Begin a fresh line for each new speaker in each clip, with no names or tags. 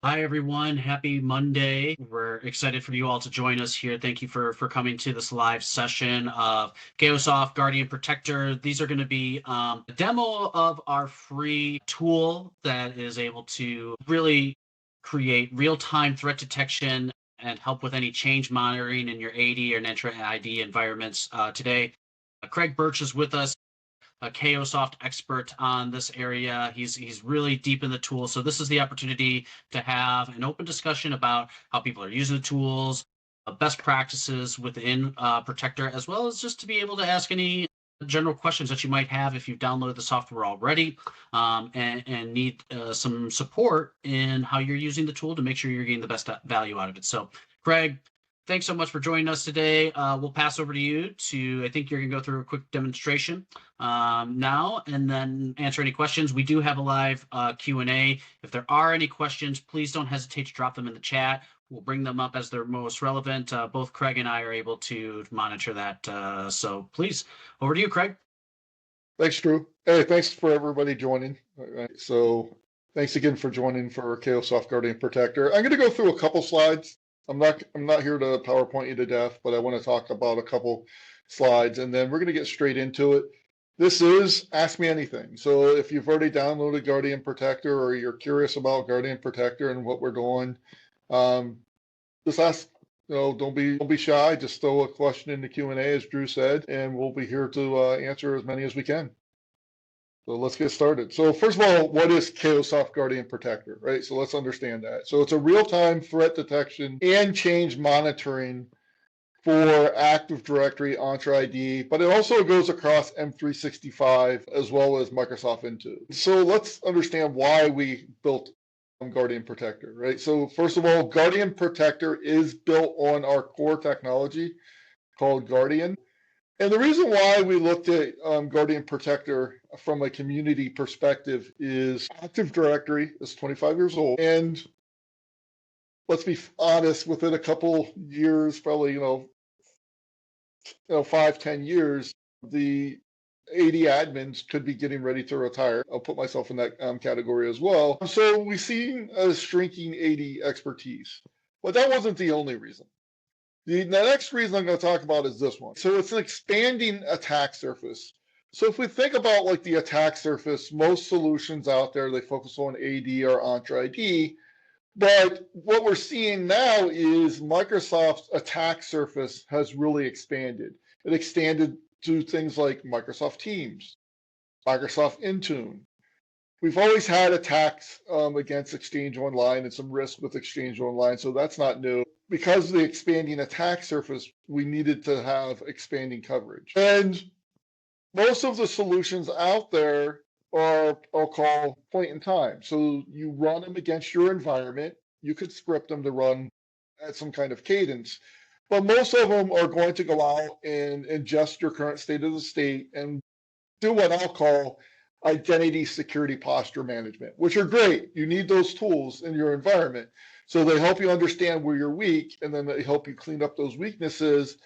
Hi, everyone. Happy Monday. We're excited for you all to join us here. Thank you for coming to this live session of Cayosoft Guardian Protector. These are going to be a demo of our free tool that is able to really create real-time threat detection and help with any change monitoring in your AD or Entra ID environments. Today, Craig Birch is with us, a Cayosoft expert on this area. He's really deep in the tool. So this is the opportunity to have an open discussion about how people are using the tools, best practices within Protector, as well as just to be able to ask any general questions that you might have if you've downloaded the software already, and need some support in how you're using the tool to make sure you're getting the best value out of it. So, Greg, thanks so much for joining us today. We'll pass over to you to, I think you're going to go through a quick demonstration now and then answer any questions. We do have a live Q&A. If there are any questions, please don't hesitate to drop them in the chat. We'll bring them up as they're most relevant. Both Craig and I are able to monitor that. So please, over to you, Craig.
Thanks, Drew. Hey, thanks for everybody joining. All right, so thanks again for joining for Cayosoft Guardian Protector. I'm going to go through a couple slides. I'm not here to PowerPoint you to death, but I want to talk about a couple slides, and then we're going to get straight into it. This is Ask Me Anything. So if you've already downloaded Guardian Protector or you're curious about Guardian Protector and what we're doing, just ask. Don't be shy. Just throw a question in the Q&A, as Drew said, and we'll be here to answer as many as we can. So let's get started. So first of all, what is Cayosoft Guardian Protector, right? So let's understand that. So it's a real-time threat detection and change monitoring for Active Directory, Entra ID, but it also goes across M365 as well as Microsoft Intune. So let's understand why we built Guardian Protector, right? So first of all, Guardian Protector is built on our core technology called Guardian. And the reason why we looked at Guardian Protector from a community perspective is Active Directory is 25 years old. And let's be honest, within a couple years, probably, 5, 10 years, the AD admins could be getting ready to retire. I'll put myself in that category as well. So we've seen a shrinking AD expertise, but that wasn't the only reason. The next reason I'm going to talk about is this one. So it's an expanding attack surface. So if we think about like the attack surface, most solutions out there, they focus on AD or Entra ID. But what we're seeing now is Microsoft's attack surface has really expanded. It expanded to things like Microsoft Teams, Microsoft Intune. We've always had attacks against Exchange Online and some risk with Exchange Online, so that's not new. Because of the expanding attack surface, we needed to have expanding coverage. And most of the solutions out there are, I'll call point in time. So you run them against your environment. You could script them to run at some kind of cadence. But most of them are going to go out and ingest your current state of the state and do what I'll call identity security posture management, which are great. You need those tools in your environment. So they help you understand where you're weak, and then they help you clean up those weaknesses.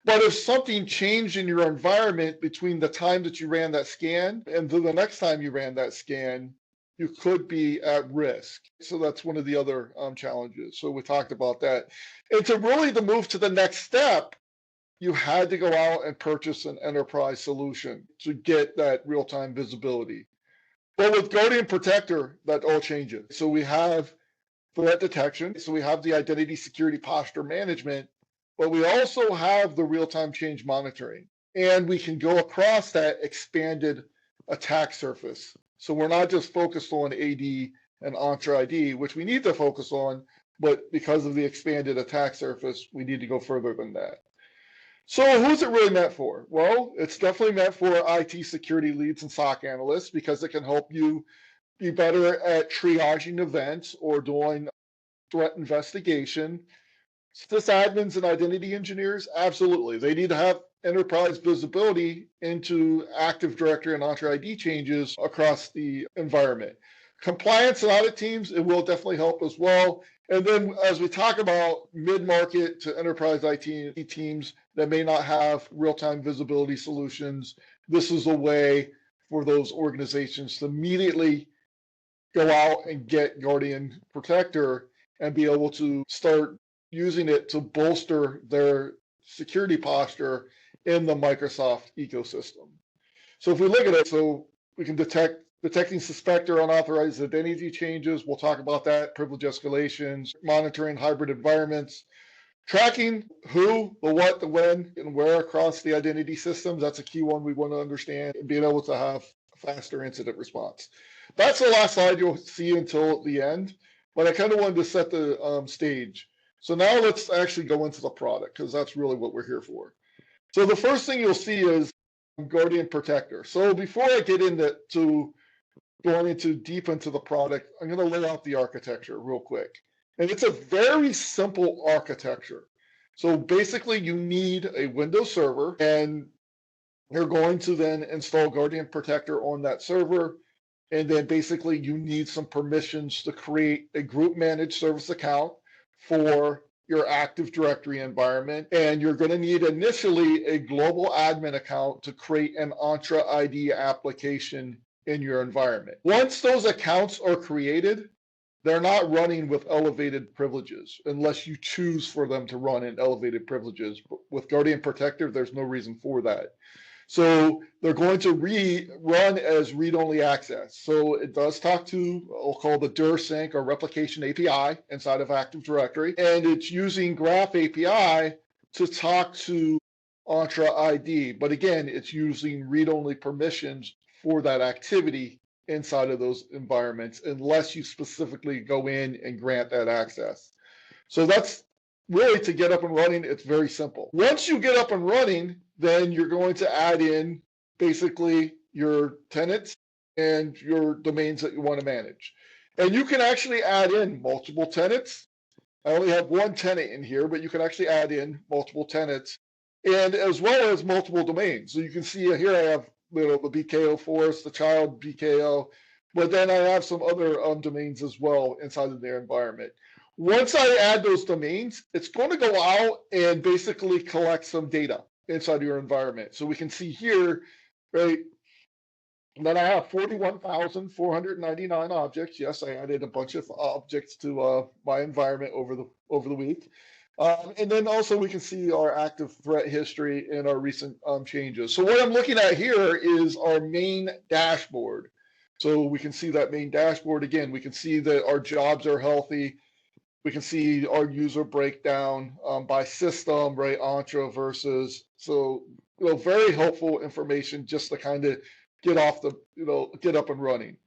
But if something changed in your environment between the time that you ran that scan and the next time you ran that scan, you could be at risk. So that's one of the other challenges. So we talked about that. And to really to move to the next step, you had to go out and purchase an enterprise solution to get that real-time visibility. But with Guardian Protector, that all changes. So we have threat detection. So we have the identity security posture management, but we also have the real-time change monitoring. And we can go across that expanded attack surface. So we're not just focused on AD and Entra ID, which we need to focus on, but because of the expanded attack surface, we need to go further than that. So who's it really meant for? Well, it's definitely meant for IT security leads and SOC analysts because it can help you be better at triaging events or doing threat investigation. Sysadmins and identity engineers, absolutely. They need to have enterprise visibility into Active Directory and Entra ID changes across the environment. Compliance and audit teams, it will definitely help as well. And then as we talk about mid-market to enterprise IT teams that may not have real-time visibility solutions, this is a way for those organizations to immediately go out and get Guardian Protector and be able to start using it to bolster their security posture in the Microsoft ecosystem. So if we look at it, so we can detecting suspect or unauthorized identity changes. We'll talk about that, privilege escalations, monitoring hybrid environments, tracking who, the what, the when, and where across the identity systems. That's a key one we want to understand, and being able to have faster incident response. That's the last slide you'll see until the end, but I kind of wanted to set the stage. So now let's actually go into the product, because that's really what we're here for. So the first thing you'll see is Guardian Protector. So before I get into going into deep into the product, I'm going to lay out the architecture real quick. And it's a very simple architecture. So basically you need a Windows server, and you're going to then install Guardian Protector on that server. And then basically you need some permissions to create a group managed service account for your Active Directory environment. And you're going to need initially a global admin account to create an Entra ID application in your environment. Once those accounts are created, they're not running with elevated privileges unless you choose for them to run in elevated privileges. But with Guardian Protector, there's no reason for that. So they're going to run as read-only access. So it does talk to, we'll call the dir sync or replication API inside of Active Directory. And it's using Graph API to talk to Entra ID. But again, it's using read-only permissions for that activity inside of those environments, unless you specifically go in and grant that access. So that's really, to get up and running. It's very simple. Once you get up and running, then you're going to add in basically your tenants and your domains that you want to manage. And you can actually add in multiple tenants. I only have one tenant in here, but you can actually add in multiple tenants, and as well as multiple domains. So you can see here I have the BKO forest, the child BKO, but then I have some other domains as well inside of their environment. Once I add those domains, it's going to go out and basically collect some data inside of your environment. So we can see here, right, that I have 41,499 objects. Yes, I added a bunch of objects to my environment over the week. And then also we can see our active threat history and our recent changes. So what I'm looking at here is our main dashboard. So we can see that main dashboard. Again, we can see that our jobs are healthy. We can see our user breakdown by system, right? Entra versus. So, very helpful information just to kind of get off the, get up and running.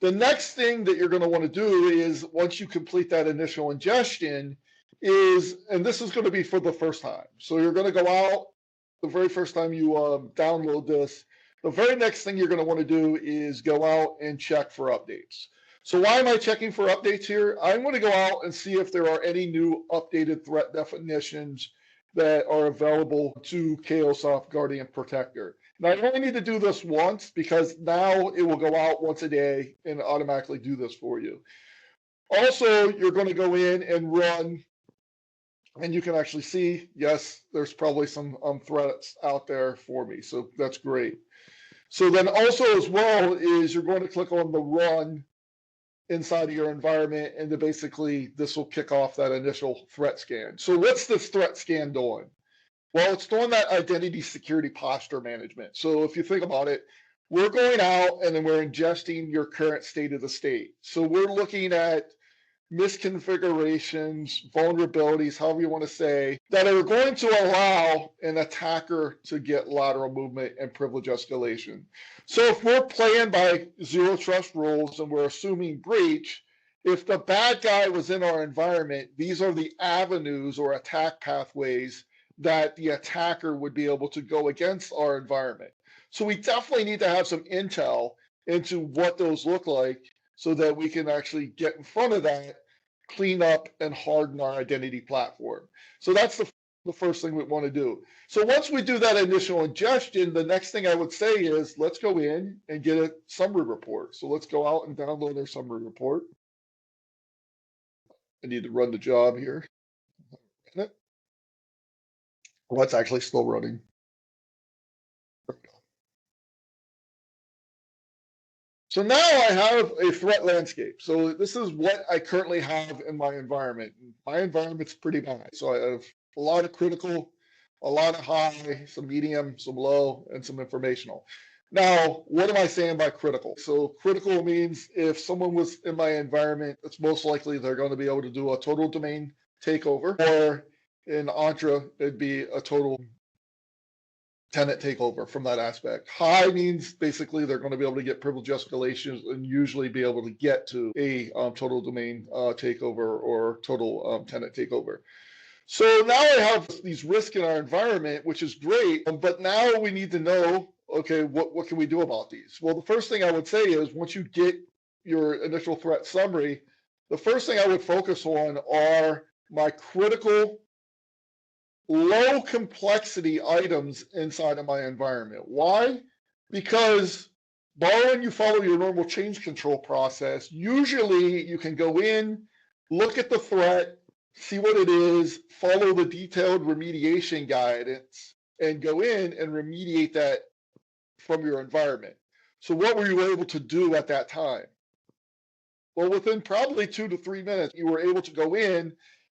The next thing that you're going to want to do is, once you complete that initial ingestion, and this is going to be for the first time. So you're going to go out the very first time you download this. The very next thing you're going to want to do is go out and check for updates. So why am I checking for updates here? I'm going to go out and see if there are any new updated threat definitions that are available to Cayosoft Guardian Protector. Now, I only need to do this once, because now it will go out once a day and automatically do this for you. Also, you're going to go in and run, and you can actually see, yes, there's probably some threats out there for me. So that's great. So then also as well is you're going to click on the run inside of your environment, and then basically this will kick off that initial threat scan. So what's this threat scan doing? Well, it's doing that identity security posture management. So if you think about it, we're going out and then we're ingesting your current state of the state. So we're looking at misconfigurations, vulnerabilities, however you want to say, that are going to allow an attacker to get lateral movement and privilege escalation. So if we're playing by zero trust rules and we're assuming breach, if the bad guy was in our environment, these are the avenues or attack pathways that the attacker would be able to go against our environment. So we definitely need to have some intel into what those look like, so that we can actually get in front of that, clean up, and harden our identity platform. So that's the first thing we want to do. So once we do that initial ingestion, the next thing I would say is, let's go in and get a summary report. So let's go out and download our summary report. I need to run the job here. Well, it's actually still running. So now I have a threat landscape. So this is what I currently have in my environment. My environment's pretty bad. So I have a lot of critical, a lot of high, some medium, some low, and some informational. Now, what am I saying by critical? So critical means if someone was in my environment, it's most likely they're going to be able to do a total domain takeover, or in Entra, it'd be a total tenant takeover from that aspect. High means basically they're going to be able to get privilege escalations and usually be able to get to a total domain takeover or total tenant takeover. So now I have these risks in our environment, which is great, but now we need to know, okay, what can we do about these? Well, the first thing I would say is once you get your initial threat summary, the first thing I would focus on are my critical low complexity items inside of my environment. Why? Because barring you follow your normal change control process, usually you can go in, look at the threat, see what it is, follow the detailed remediation guidance, and go in and remediate that from your environment. So what were you able to do at that time? Well, within probably 2 to 3 minutes, you were able to go in,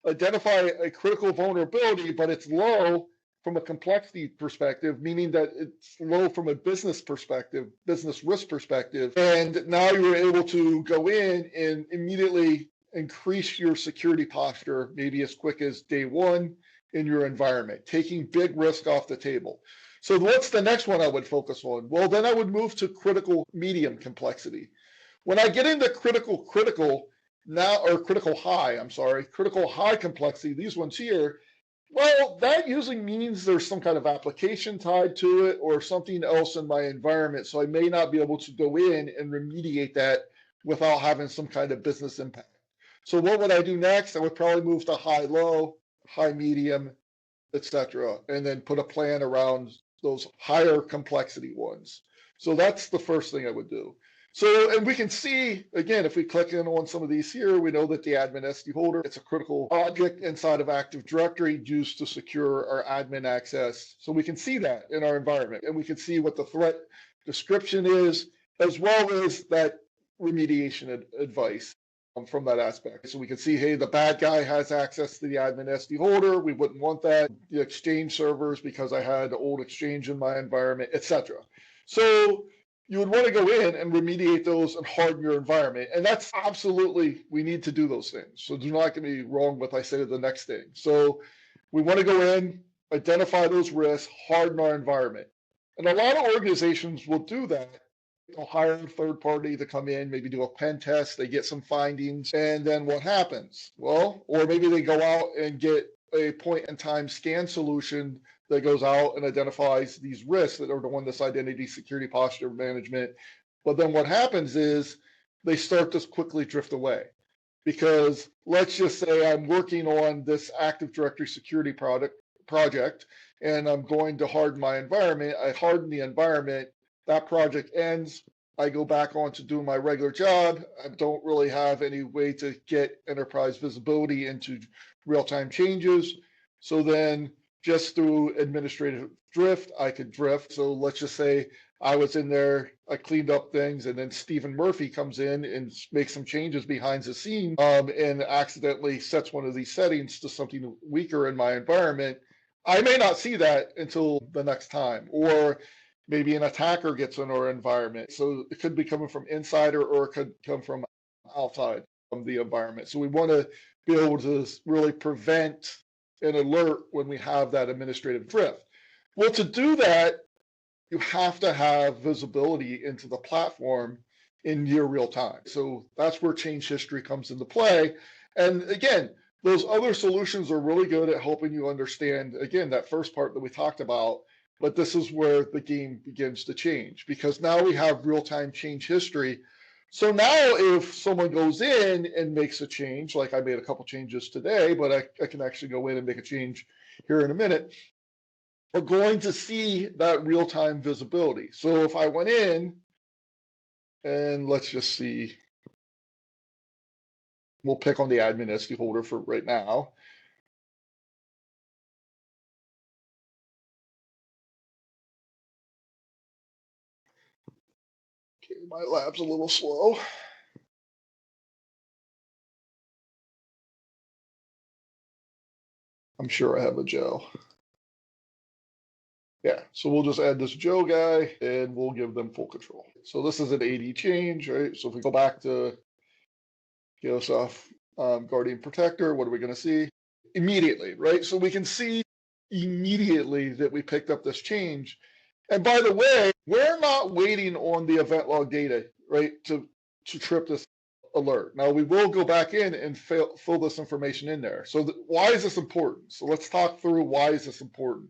identify a critical vulnerability, but it's low from a complexity perspective, meaning that it's low from a business perspective, business risk perspective. And now you were able to go in and immediately increase your security posture, maybe as quick as day one in your environment, taking big risk off the table. So what's the next one I would focus on? Well, then I would move to critical medium complexity. When I get into critical now, or critical high complexity, these ones here, well, that usually means there's some kind of application tied to it or something else in my environment. So I may not be able to go in and remediate that without having some kind of business impact. So what would I do next? I would probably move to high low, high medium, etc., and then put a plan around those higher complexity ones. So that's the first thing I would do. So, and we can see, again, if we click in on some of these here, we know that the admin SD holder, it's a critical object inside of Active Directory used to secure our admin access. So we can see that in our environment, and we can see what the threat description is, as well as that remediation advice from that aspect. So we can see, hey, the bad guy has access to the admin SD holder. We wouldn't want that. The Exchange servers, because I had old Exchange in my environment, etc. So you would want to go in and remediate those and harden your environment. And that's absolutely, we need to do those things. So do not get me wrong with I said the next thing. So we want to go in, identify those risks, harden our environment. And a lot of organizations will do that. They'll hire a third party to come in, maybe do a pen test, they get some findings, and then what happens? Well, or maybe they go out and get a point in time scan solution that goes out and identifies these risks that are on this identity security posture management. But then what happens is they start to quickly drift away. Because let's just say I'm working on this Active Directory security project and I'm going to harden my environment. I harden the environment, that project ends. I go back on to do my regular job. I don't really have any way to get enterprise visibility into real-time changes. So then just through administrative drift, I could drift. So let's just say I was in there, I cleaned up things, and then Stephen Murphy comes in and makes some changes behind the scene and accidentally sets one of these settings to something weaker in my environment. I may not see that until the next time, or maybe an attacker gets in our environment. So it could be coming from inside or it could come from outside of the environment. So we want to be able to really prevent an alert when we have that administrative drift. Well, to do that, you have to have visibility into the platform in near real time. So that's where change history comes into play. And again, those other solutions are really good at helping you understand, again, that first part that we talked about, but this is where the game begins to change because now we have real-time change history. So now if someone goes in and makes a change, like I made a couple changes today, but I can actually go in and make a change here in a minute, we're going to see that real-time visibility. So if I went in and let's just see, we'll pick on the admin SD holder for right now. Okay, my lab's a little slow. I'm sure I have a Joe. Yeah, so we'll just add this Joe guy and we'll give them full control. So this is an AD change, right? So if we go back to Cayosoft Guardian Protector, what are we going to see? Immediately, right? So we can see immediately that we picked up this change. And by the way, we're not waiting on the event log data, right, to trip this alert. Now we will go back in and fill this information in there. So why is this important? So let's talk through why is this important.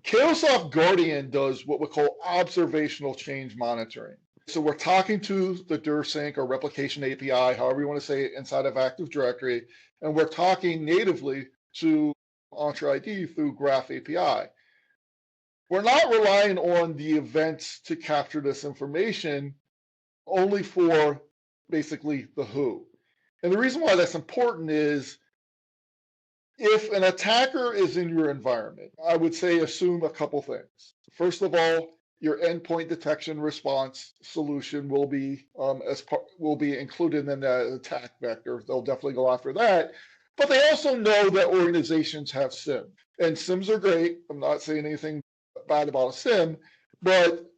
Cayosoft Guardian does what we call observational change monitoring. So we're talking to the DirSync or replication API, however you want to say it, inside of Active Directory, and we're talking natively to Entra ID through Graph API. We're not relying on the events to capture this information only for basically the who. And the reason why that's important is if an attacker is in your environment, I would say assume a couple things. First of all, your endpoint detection response solution will be included in the attack vector. They'll definitely go after that. But they also know that organizations have SIM, and SIMs are great. I'm not saying anything bad about a SIM, but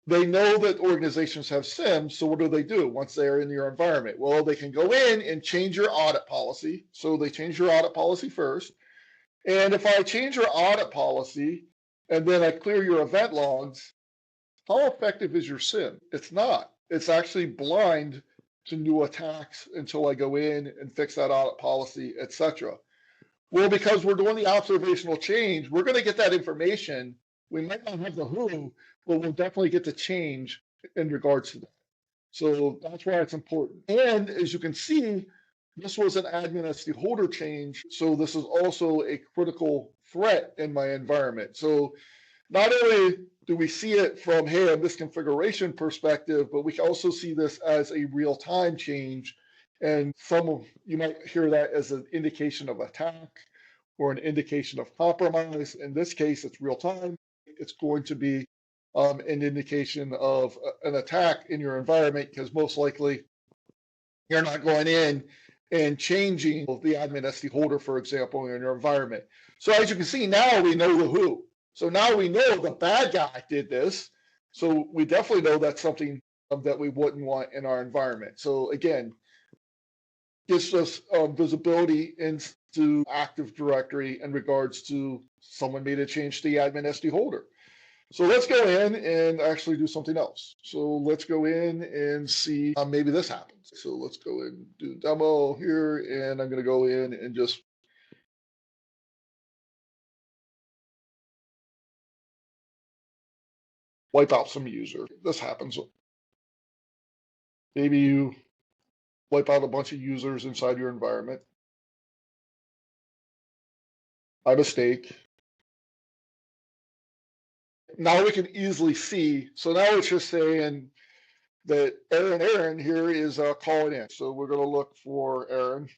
they know that organizations have SIMs, so what do? Once they're in your environment? Well, they can go in and change your audit policy. So they change your audit policy first. And if I change your audit policy and then I clear your event logs, how effective is your SIM? It's not. It's actually blind to new attacks until I go in and fix that audit policy, etc. Well, because we're doing the observational change, we're going to get that information. We might not have the who, but we'll definitely get the change in regards to that. So that's why it's important. And as you can see, this was an admin SD holder change. So this is also a critical threat in my environment. So not only do we see it from, hey, a misconfiguration perspective, but we can also see this as a real-time change. And you might hear that as an indication of attack or an indication of compromise. In this case, it's real-time. It's going to be an indication of an attack in your environment because most likely you're not going in and changing the admin SD holder, for example, in your environment. So as you can see, now we know the who. So now we know the bad guy did this. So we definitely know that's something that we wouldn't want in our environment. So again, gives us visibility into Active Directory in regards to someone made a change to the admin SD holder. So let's go in and actually do something else. So let's go in and see maybe this happens. So let's go in and do demo here, and I'm going to go in and just wipe out some user. This happens. Maybe you wipe out a bunch of users inside your environment by mistake. Now we can easily see. So now it's just saying that Aaron here is calling in. So we're going to look for Aaron.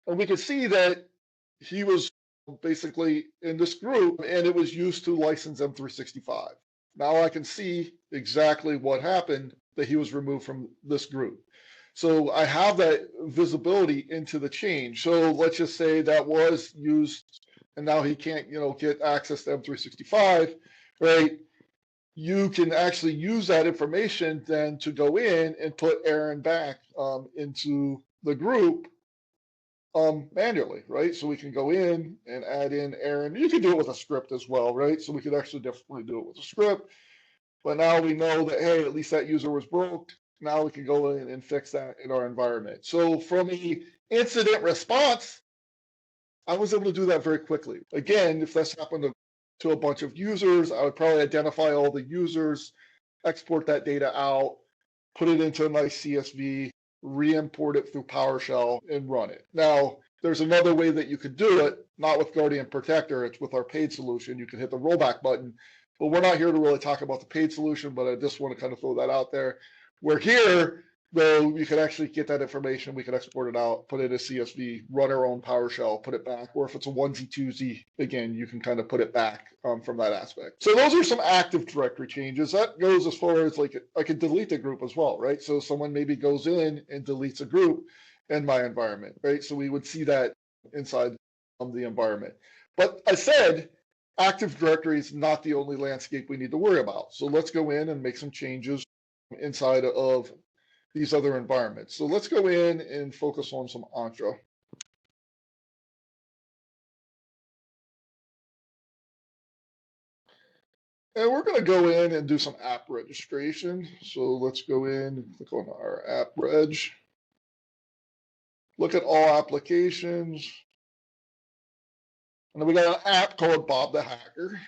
And we can see that he was basically in this group and it was used to license M365. Now I can see exactly what happened, that he was removed from this group. So I have that visibility into the change. So let's just say that was used and now he can't, get access to M365, right? You can actually use that information then to go in and put Aaron back into the group manually, right? So we can go in and add in Aaron. You can do it with a script as well, right? So we could actually definitely do it with a script. But now we know that, hey, at least that user was broke. Now we can go in and fix that in our environment. So from the incident response, I was able to do that very quickly. Again, if this happened to a bunch of users, I would probably identify all the users, export that data out, put it into a nice CSV, re-import it through PowerShell, and run it. Now, there's another way that you could do it, not with Guardian Protector, it's with our paid solution. You can hit the rollback button, but we're not here to really talk about the paid solution, but I just want to kind of throw that out there. We're here Though you could actually get that information, we could export it out, put it in a CSV, run our own PowerShell, put it back. Or if it's a onesie twosie, again, you can kind of put it back from that aspect. So those are some Active Directory changes. That goes as far as like I could delete a group as well, right? So someone maybe goes in and deletes a group in my environment, right? So we would see that inside the environment. But I said Active Directory is not the only landscape we need to worry about. So let's go in and make some changes inside of these other environments. So let's go in and focus on some Entra. And we're going to go in and do some app registration. So let's go in and click on our app reg. Look at all applications. And then we got an app called Bob the Hacker.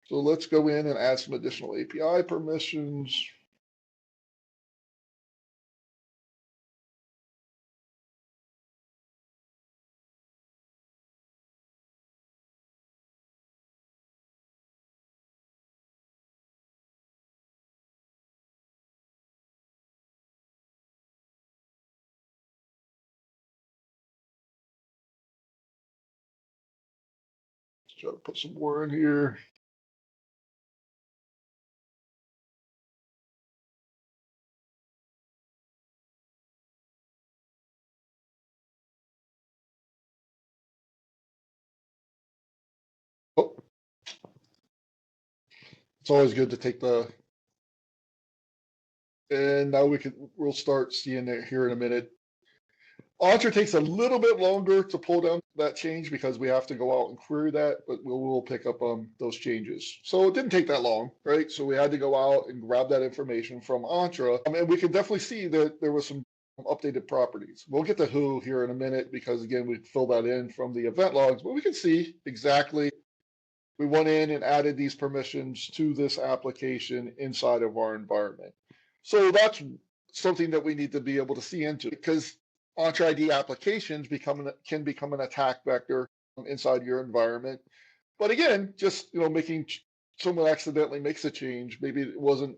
So let's go in and add some additional API permissions. Let's try to put some more in here. Oh, it's always good to take the, and now we'll start seeing it here in a minute. Entra takes a little bit longer to pull down that change because we have to go out and query that, but we'll pick up those changes. So it didn't take that long, right? So we had to go out and grab that information from Entra, and we can definitely see that there was some updated properties. We'll get to who here in a minute because again, we fill that in from the event logs, but we can see exactly we went in and added these permissions to this application inside of our environment. So that's something that we need to be able to see into because Entra ID applications can become an attack vector inside your environment. But again, just making someone accidentally makes a change, maybe it wasn't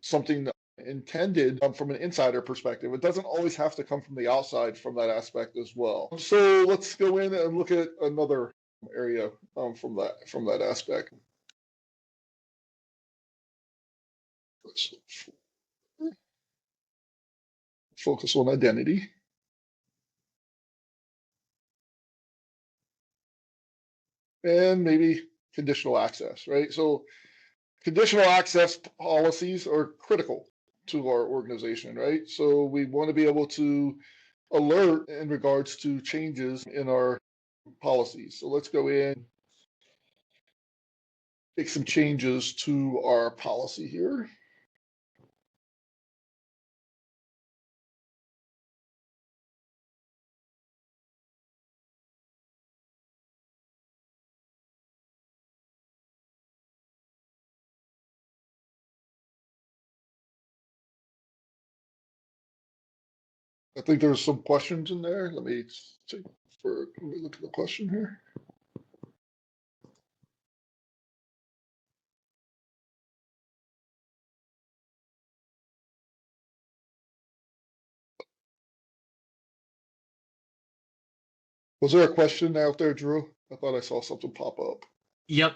something intended from an insider perspective. It doesn't always have to come from the outside from that aspect as well. So let's go in and look at another area from that aspect. Let's focus on identity. And maybe conditional access, right? So conditional access policies are critical to our organization, right? So we want to be able to alert in regards to changes in our policies. So let's go in, make some changes to our policy here. I think there's some questions in there. Let me look at the question here. Was there a question out there, Drew? I thought I saw something pop up.
Yep,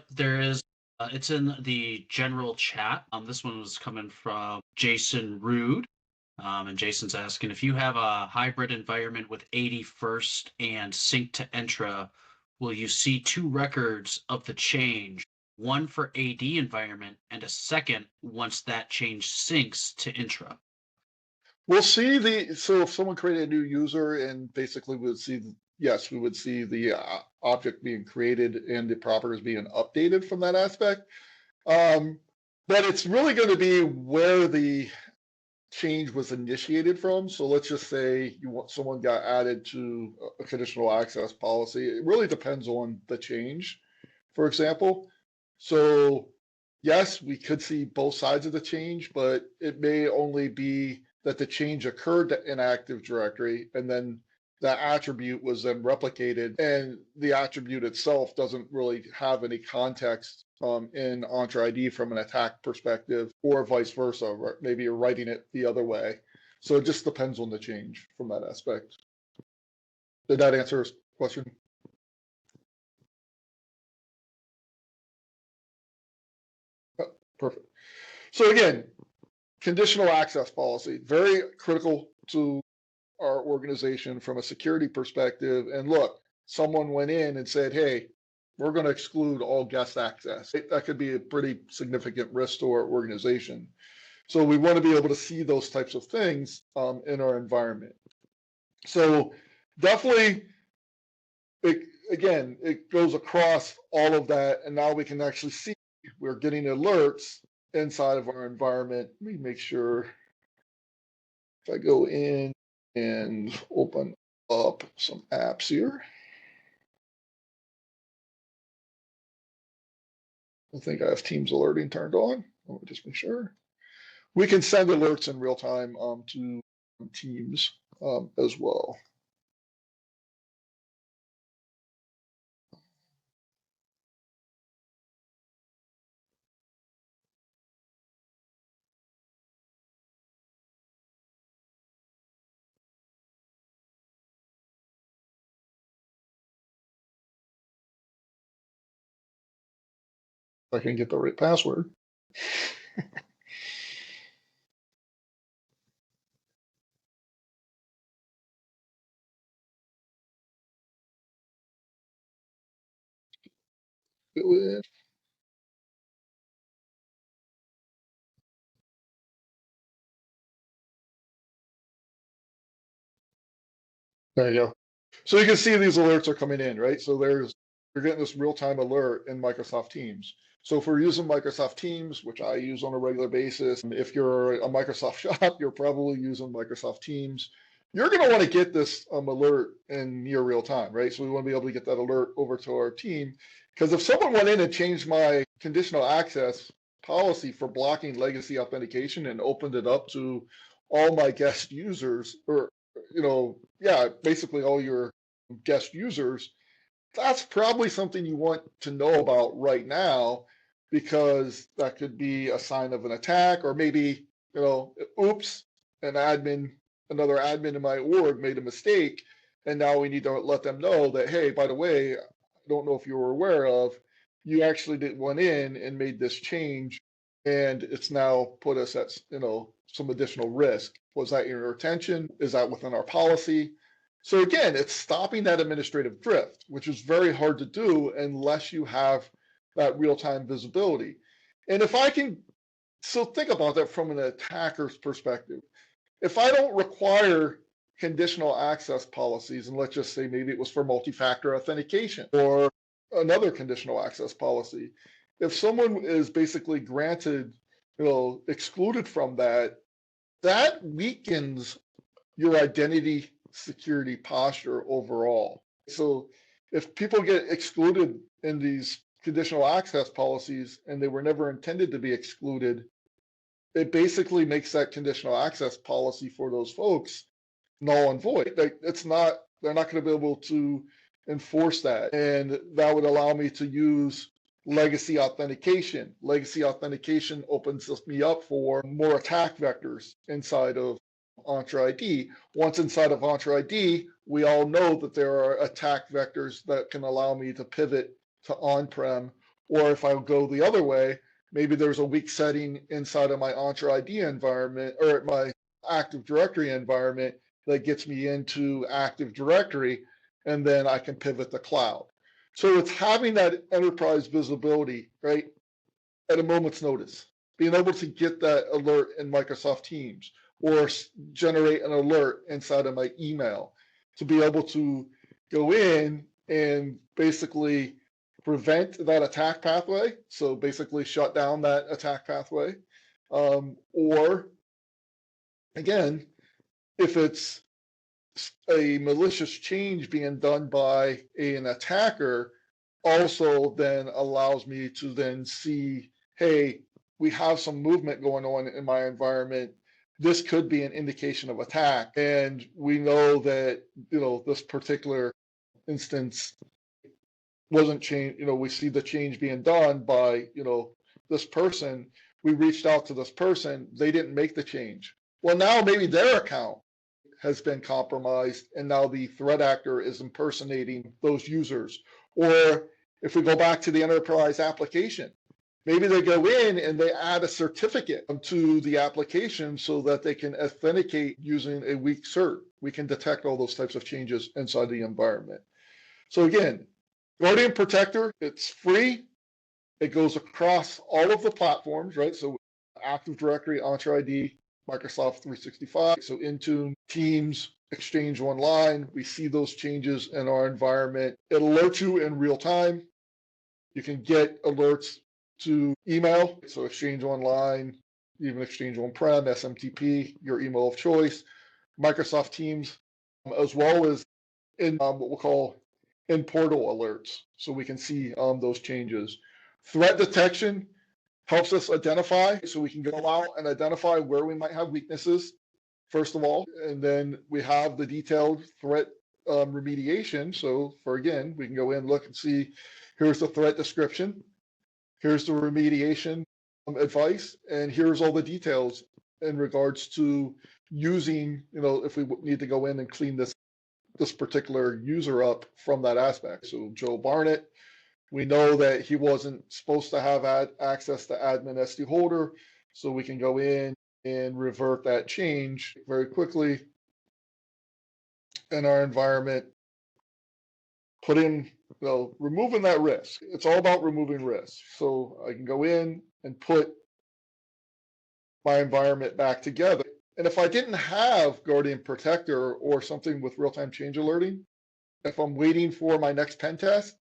there is. It's in the general chat. This one was coming from Jason Rude. And Jason's asking if you have a hybrid environment with 80 first and sync to Entra, will you see two records of the change, one for AD environment and a second once that change syncs to Intra?
We'll see so if someone created a new user and basically we would see, yes, we would see the object being created and the properties being updated from that aspect. But it's really going to be where the change was initiated from. So let's just say someone got added to a conditional access policy. It really depends on the change, for example. So yes, we could see both sides of the change, but it may only be that the change occurred in Active Directory and then that attribute was then replicated, and the attribute itself doesn't really have any context in Entra ID from an attack perspective, or vice versa. Maybe you're writing it the other way. So it just depends on the change from that aspect. Did that answer his question? Oh, perfect. So again, conditional access policy, very critical to our organization from a security perspective. And look, someone went in and said, hey, we're going to exclude all guest access. That could be a pretty significant risk to our organization. So we want to be able to see those types of things in our environment. So definitely, it goes across all of that. And now we can actually see we're getting alerts inside of our environment. Let me make sure if I go in and open up some apps here. I think I have Teams alerting turned on. Let me just make sure. We can send alerts in real time to Teams as well. If I can get the right password. Go in. There you go. So you can see these alerts are coming in, right? So you're getting this real-time alert in Microsoft Teams. So if we're using Microsoft Teams, which I use on a regular basis, if you're a Microsoft shop, you're probably using Microsoft Teams. You're going to want to get this alert in near real time, right? So we want to be able to get that alert over to our team. Because if someone went in and changed my conditional access policy for blocking legacy authentication and opened it up to all my guest users, or basically all your guest users, that's probably something you want to know about right now, because that could be a sign of an attack, or maybe, oops, another admin in my org made a mistake, and now we need to let them know that, hey, by the way, I don't know if you were aware of, you actually went in and made this change, and it's now put us at, some additional risk. Was that your intention? Is that within our policy? So again, it's stopping that administrative drift, which is very hard to do unless you have that real-time visibility. And so think about that from an attacker's perspective. If I don't require conditional access policies, and let's just say maybe it was for multi-factor authentication or another conditional access policy, if someone is basically granted, excluded from that, that weakens your identity security posture overall. So if people get excluded in these conditional access policies and they were never intended to be excluded, it basically makes that conditional access policy for those folks null and void. They're not going to be able to enforce that. And that would allow me to use legacy authentication. Legacy authentication opens me up for more attack vectors inside of Entra ID. Once inside of Entra ID, we all know that there are attack vectors that can allow me to pivot to on-prem, or if I go the other way, maybe there's a weak setting inside of my Entra ID environment or my Active Directory environment that gets me into Active Directory, and then I can pivot to cloud. So it's having that enterprise visibility, right, at a moment's notice, being able to get that alert in Microsoft Teams or generate an alert inside of my email to be able to go in and basically prevent that attack pathway. So basically shut down that attack pathway. Or again, if it's a malicious change being done by an attacker, also then allows me to then see, hey, we have some movement going on in my environment this could be an indication of attack. And we know that, this particular instance wasn't changed. We see the change being done by, this person. We reached out to this person. They didn't make the change. Well, now maybe their account has been compromised, and now the threat actor is impersonating those users. Or if we go back to the enterprise application, maybe they go in and they add a certificate to the application so that they can authenticate using a weak cert. We can detect all those types of changes inside the environment. So again, Guardian Protector, it's free. It goes across all of the platforms, right? So Active Directory, Entra ID, Microsoft 365, so Intune, Teams, Exchange Online. We see those changes in our environment. It alerts you in real time. You can get alerts to email, so Exchange Online, even Exchange On-Prem, SMTP, your email of choice, Microsoft Teams, as well as in what we'll call in-portal alerts, so we can see those changes. Threat detection helps us identify, so we can go out and identify where we might have weaknesses, first of all, and then we have the detailed threat remediation. So again, we can go in, look and see, here's the threat description, here's the remediation advice, and here's all the details in regards to using, if we need to go in and clean this particular user up from that aspect. So Joe Barnett, we know that he wasn't supposed to have access to admin SD holder, so we can go in and revert that change very quickly in our environment, put in, removing that risk. It's all about removing risk. So I can go in and put my environment back together. And if I didn't have Guardian Protector or something with real-time change alerting, if I'm waiting for my next pen test,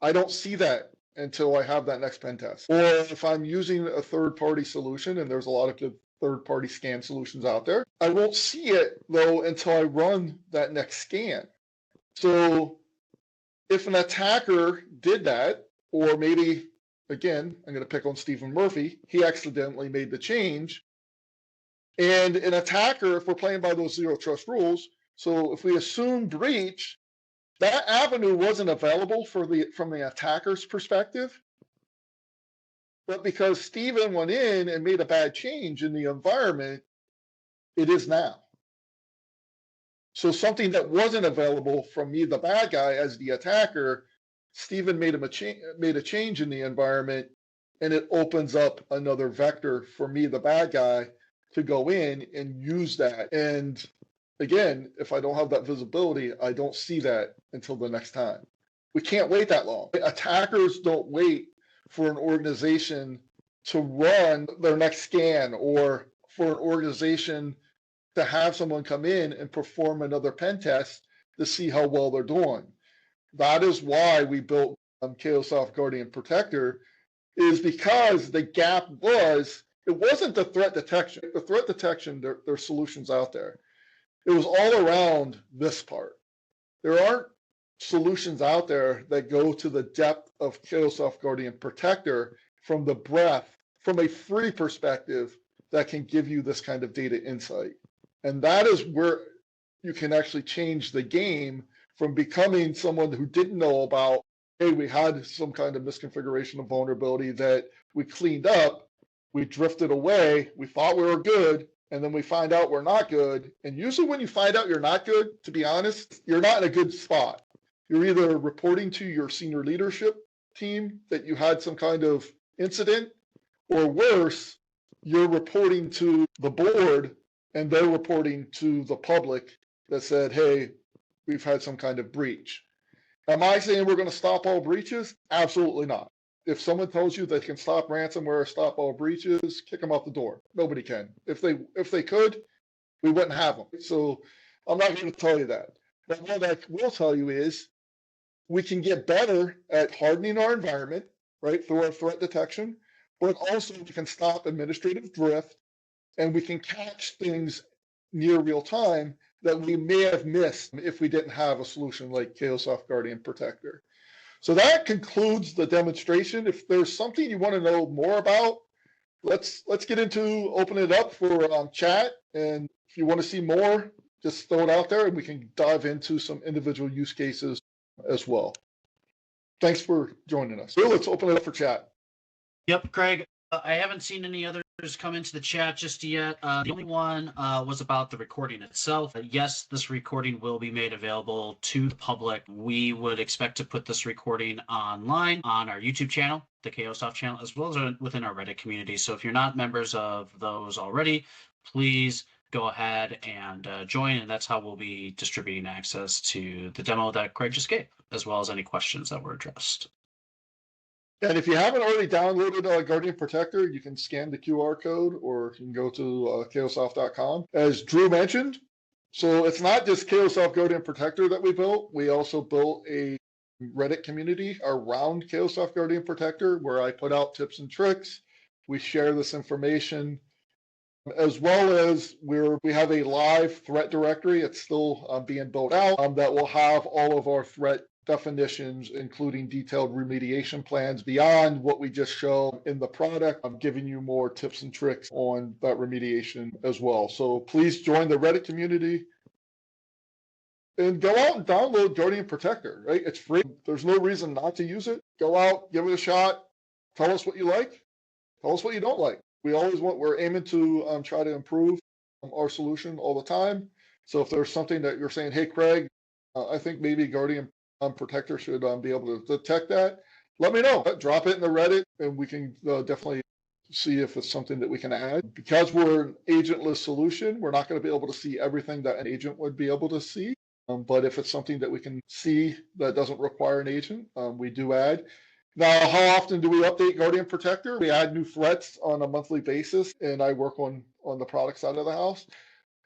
I don't see that until I have that next pen test. Or if I'm using a third-party solution, and there's a lot of good third-party scan solutions out there, I won't see it, though, until I run that next scan. So if an attacker did that, or maybe, again, I'm going to pick on Stephen Murphy, he accidentally made the change. And an attacker, if we're playing by those zero trust rules, so if we assume breach, that avenue wasn't available from the attacker's perspective. But because Stephen went in and made a bad change in the environment, it is now. So something that wasn't available from me, the bad guy, as the attacker, Stephen made a change in the environment, and it opens up another vector for me, the bad guy, to go in and use that. And again, if I don't have that visibility, I don't see that until the next time. We can't wait that long. Attackers don't wait for an organization to run their next scan, or for an organization to have someone come in and perform another pen test to see how well they're doing. That is why we built Cayosoft Guardian Protector, is because the gap it wasn't the threat detection. The threat detection, there's solutions out there. It was all around this part. There aren't solutions out there that go to the depth of Cayosoft Guardian Protector from the breadth, from a free perspective, that can give you this kind of data insight. And that is where you can actually change the game from becoming someone who didn't know about, hey, we had some kind of misconfiguration of vulnerability that we cleaned up, we drifted away, we thought we were good, and then we find out we're not good. And usually when you find out you're not good, to be honest, you're not in a good spot. You're either reporting to your senior leadership team that you had some kind of incident, or worse, you're reporting to the board and they're reporting to the public that said, hey, we've had some kind of breach. Am I saying we're going to stop all breaches? Absolutely not. If someone tells you they can stop ransomware, stop all breaches, kick them out the door. Nobody can. If they could, we wouldn't have them. So I'm not going to tell you that. But what I will tell you is we can get better at hardening our environment, right, through our threat detection, but also we can stop administrative drift, and we can catch things near real time that we may have missed if we didn't have a solution like Cayosoft Guardian Protector. So that concludes the demonstration. If there's something you want to know more about, let's get into opening it up for chat. And if you want to see more, just throw it out there and we can dive into some individual use cases as well. Thanks for joining us. So let's open it up for chat.
Yep, Craig. I haven't seen any others come into the chat just yet. The only one was about the recording itself. Yes, this recording will be made available to the public. We would expect to put this recording online on our YouTube channel, the Cayosoft channel, as well as within our Reddit community. So if you're not members of those already, please go ahead and join, and that's how we'll be distributing access to the demo that Craig just gave, as well as any questions that were addressed.
And if you haven't already downloaded Guardian Protector, you can scan the QR code or you can go to cayosoft.com. As Drew mentioned, so it's not just Cayosoft Guardian Protector that we built. We also built a Reddit community around Cayosoft Guardian Protector where I put out tips and tricks. We share this information, as well as we have a live threat directory. It's still being built out that will have all of our threat definitions, including detailed remediation plans beyond what we just show in the product. I'm giving you more tips and tricks on that remediation as well. So please join the Reddit community and go out and download Guardian Protector, right? It's free. There's no reason not to use it. Go out, give it a shot. Tell us what you like. Tell us what you don't like. We're aiming to try to improve our solution all the time. So if there's something that you're saying, hey, Craig, I think maybe Guardian Protector should be able to detect that, let me know. Drop it in the Reddit and we can definitely see if it's something that we can add. Because we're an agentless solution, we're not going to be able to see everything that an agent would be able to see. But if it's something that we can see that doesn't require an agent, we do add. Now, how often do we update Guardian Protector? We add new threats on a monthly basis, and I work on the product side of the house.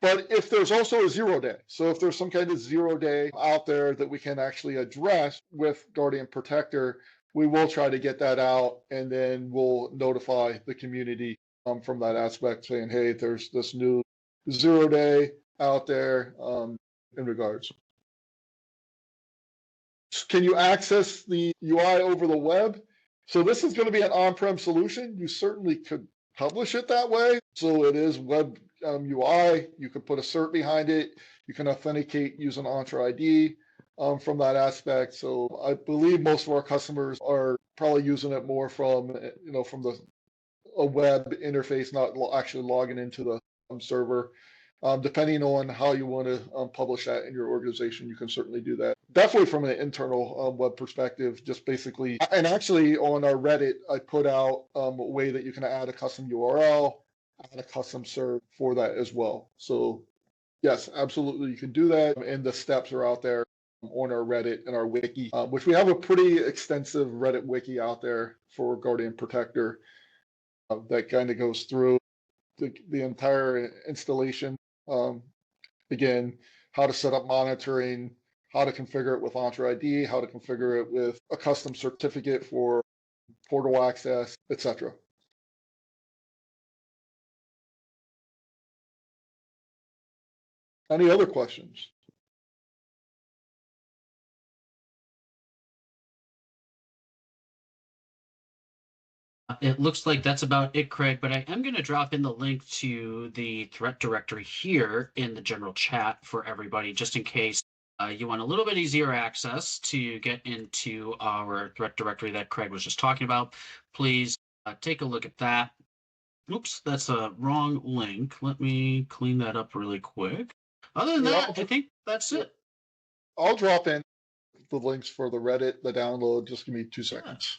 But if there's also a 0 day, so if there's some kind of 0 day out there that we can actually address with Guardian Protector, we will try to get that out, and then we'll notify the community from that aspect, saying, hey, there's this new 0 day out there in regards. Can you access the UI over the web? So this is going to be an on-prem solution. You certainly could publish it that way. So it is web UI. You could put a cert behind it. You can authenticate using Entra ID from that aspect. So I believe most of our customers are probably using it more from a web interface, not actually logging into the server. Depending on how you want to publish that in your organization, you can certainly do that. Definitely from an internal web perspective, just basically, and actually on our Reddit, I put out a way that you can add a custom URL, add a custom serve for that as well. So yes, absolutely, you can do that. And the steps are out there on our Reddit and our wiki, which we have a pretty extensive Reddit wiki out there for Guardian Protector that kind of goes through the entire installation. Again, how to set up monitoring, how to configure it with Entra ID, how to configure it with a custom certificate for portal access, etc. Any other questions?
It looks like that's about it, Craig, but I am going to drop in the link to the threat directory here in the general chat for everybody, just in case you want a little bit easier access to get into our threat directory that Craig was just talking about. Please take a look at that. Oops, that's a wrong link. Let me clean that up really quick. Other than that, I think that's it.
I'll drop in the links for the Reddit, the download. Just give me 2 seconds.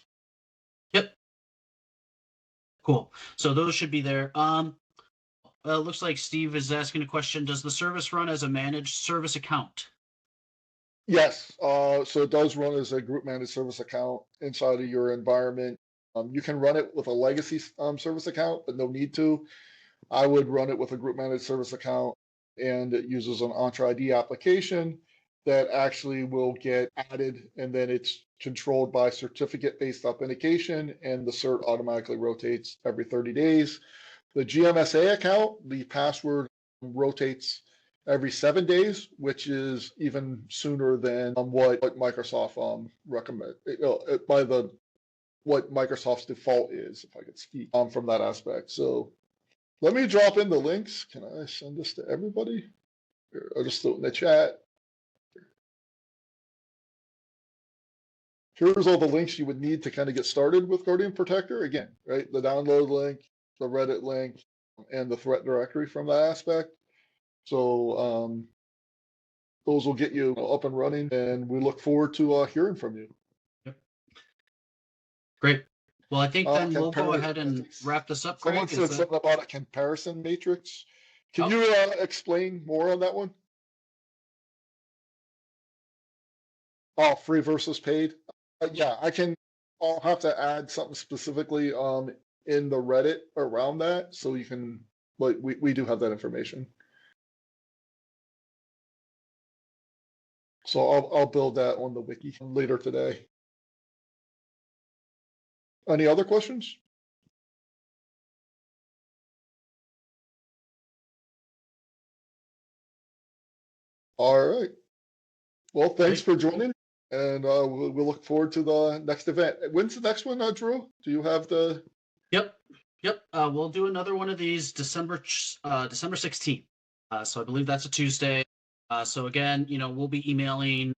Yep. Cool. So those should be there. Looks like Steve is asking a question. Does the service run as a managed service account?
Yes. So it does run as a group managed service account inside of your environment. You can run it with a legacy service account, but no need to. I would run it with a group managed service account, and it uses an Entra ID application that actually will get added, and then it's controlled by certificate-based authentication, and the cert automatically rotates every 30 days. The GMSA account, the password rotates every 7 days, which is even sooner than what Microsoft recommend by the what Microsoft's default is, if I could speak from that aspect. So let me drop in the links. Can I send this to everybody? Here, I'll just throw it in the chat. Here's all the links you would need to kind of get started with Guardian Protector. Again, right? The download link, the Reddit link, and the threat directory from that aspect. So those will get you up and running, and we look forward to hearing from you.
Yep. Great. Well, I think then we'll go ahead and wrap this up, Craig.
Someone said something about a comparison matrix. Can you explain more on that one? Oh, free versus paid. Yeah, I'll have to add something specifically in the Reddit around that, so you can. But we do have that information. So I'll build that on the wiki later today. Any other questions? All right. Well, thanks for joining, and we'll look forward to the next event. When's the next one, Drew? Do you have the?
Yep. We'll do another one of these December 16th. So I believe that's a Tuesday. So again, we'll be emailing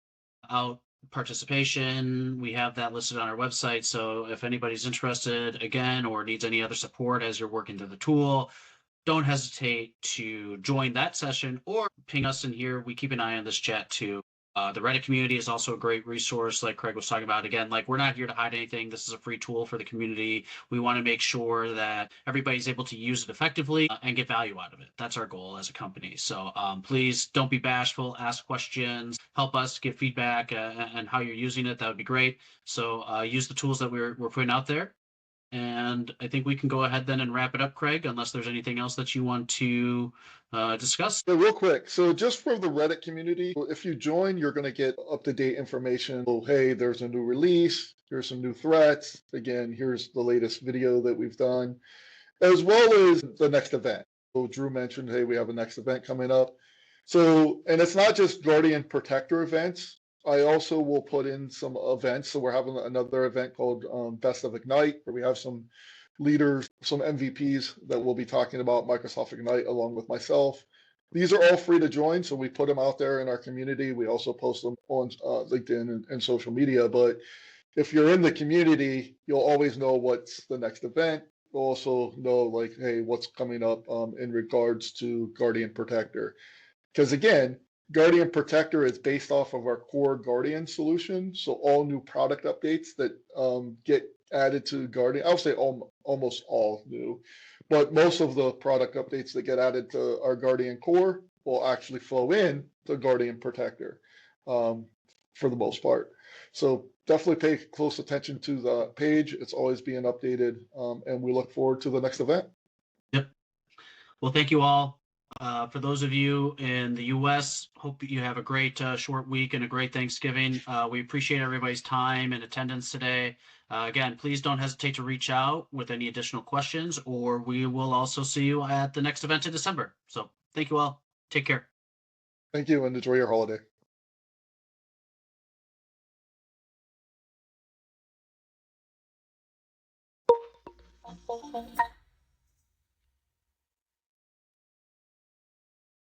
out participation. We have that listed on our website. So if anybody's interested again or needs any other support as you're working through the tool, don't hesitate to join that session or ping us in here. We keep an eye on this chat too. The Reddit community is also a great resource, like Craig was talking about. Again, like, we're not here to hide anything. This is a free tool for the community. We want to make sure that everybody's able to use it effectively and get value out of it. That's our goal as a company. So please don't be bashful. Ask questions. Help us give feedback and how you're using it. That would be great. So use the tools that we're putting out there. And I think we can go ahead then and wrap it up, Craig, unless there's anything else that you want to discuss.
So real quick, so just for the Reddit community, if you join, you're going to get up-to-date information. Oh, hey, there's a new release. Here's some new threats. Again, here's the latest video that we've done, as well as the next event. So Drew mentioned, hey, we have a next event coming up. So, and it's not just Guardian Protector events. I also will put in some events. So we're having another event called Best of Ignite, where we have some leaders, some MVPs that will be talking about Microsoft Ignite along with myself. These are all free to join, so we put them out there in our community. We also post them on LinkedIn and social media. But if you're in the community, you'll always know what's the next event. You'll also know, like, hey, what's coming up in regards to Guardian Protector. Because again, Guardian Protector is based off of our core Guardian solution. So all new product updates that get added to Guardian, I would say almost all new, but most of the product updates that get added to our Guardian core will actually flow in to Guardian Protector for the most part. So definitely pay close attention to the page. It's always being updated, and we look forward to the next event.
Yep. Well, thank you all. For those of you in the U.S., hope you have a great short week and a great Thanksgiving. We appreciate everybody's time and attendance today. Again, please don't hesitate to reach out with any additional questions, or we will also see you at the next event in December. So thank you all. Take care.
Thank you, and enjoy your holiday.